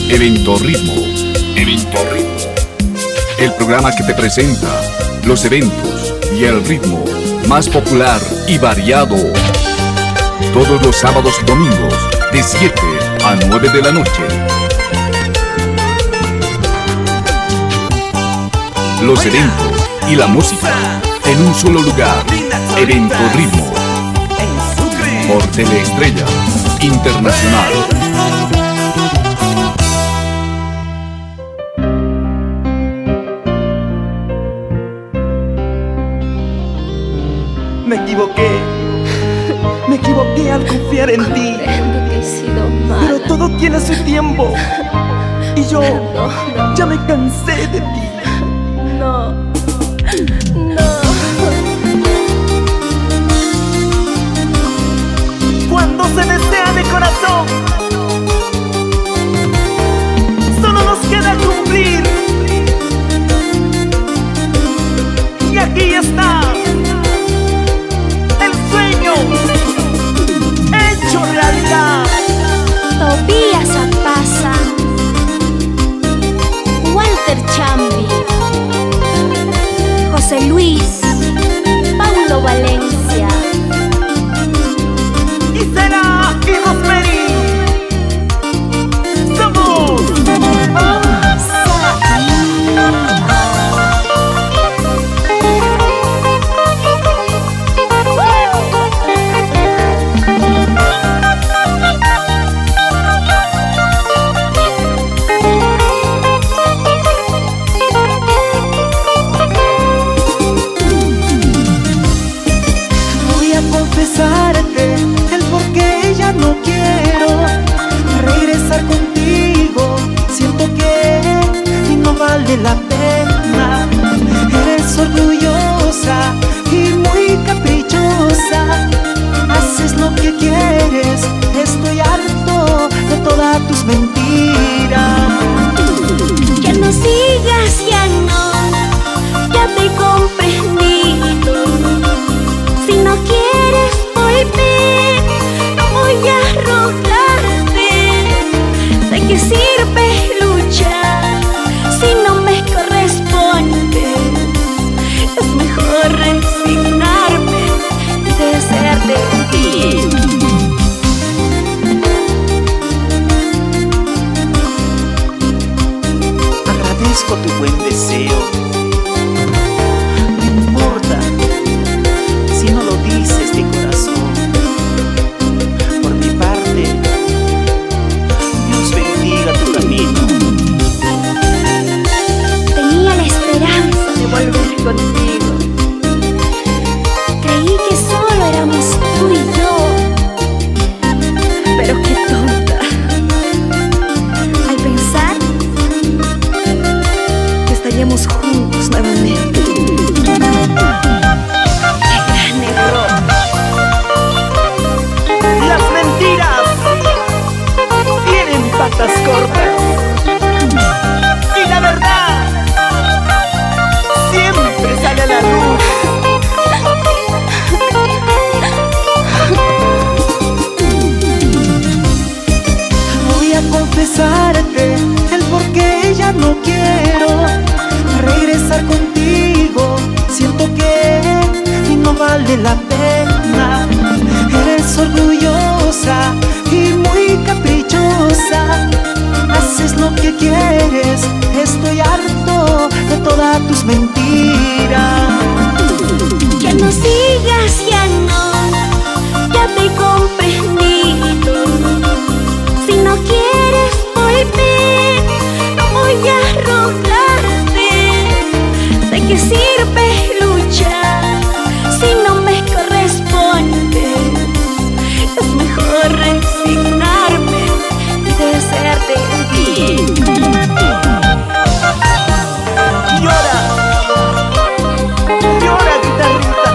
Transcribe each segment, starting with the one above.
Evento Ritmo. Evento Ritmo. El programa que te presenta los eventos y el ritmo más popular y variado. Todos los sábados y domingos de 7 a 9 de la noche. Los eventos y la música en un solo lugar. Evento Ritmo. Por Teleestrella Internacional. Me equivoqué al confiar en ti. Comprendo que he sido mala. Pero todo tiene su tiempo. Y yo No. ya me cansé de ti. No. Cuando se desea de corazón, solo nos queda cumplir. Y aquí está el sueño hecho realidad. Tobías Apasa, Walter Chambi, José Luis, Paulo Valencia, Gisela y Rosemary. Somos Voy a confesarte el por qué ya no quiero regresar contigo. Siento que no vale la pena. Eres orgullosa y muy caprichosa. Haces lo que quieres. Estoy harto de todas tus mentiras. que no sigas, ya te comprendí. Si no quieres volver, no voy a rogarte. ¿De qué sirve luchar si no me corresponde? Es mejor resignarme y desear de ti. Agradezco tu buen deseo. No importa si no lo dices de corazón. Por mi parte, Dios bendiga tu camino. Tenía la esperanza de volver contigo. Creí que solo éramos tú y yo. Pero qué tonta. Al pensar que estaríamos juntos nuevamente. ¡Qué gran error! Las mentiras tienen patas cortas. Y la verdad siempre sale a la luz. Voy a confesarte el por qué ya no quiero regresar contigo. Siento que no vale la pena. Eres orgullosa y muy caprichosa. Haces lo que quieres. Estoy harto de todas tus mentiras. Que no sigas, ya te comprendí. Si no quieres volver, no voy a rogarte. ¿De qué sirve luchar si no me corresponde? Es mejor resignarme y desear de ti. Llora, llora, guitarrita.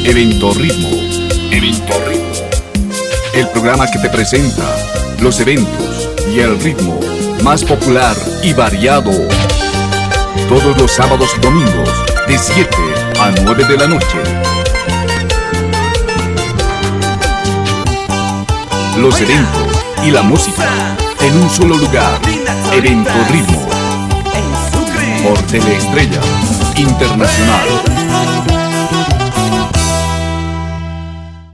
Evento Ritmo. Evento Ritmo. El programa que te presenta los eventos y el ritmo más popular y variado. Todos los sábados y domingos de 7 a 9 de la noche. Los eventos y la música en un solo lugar. Evento Ritmo. Por Teleestrella Internacional.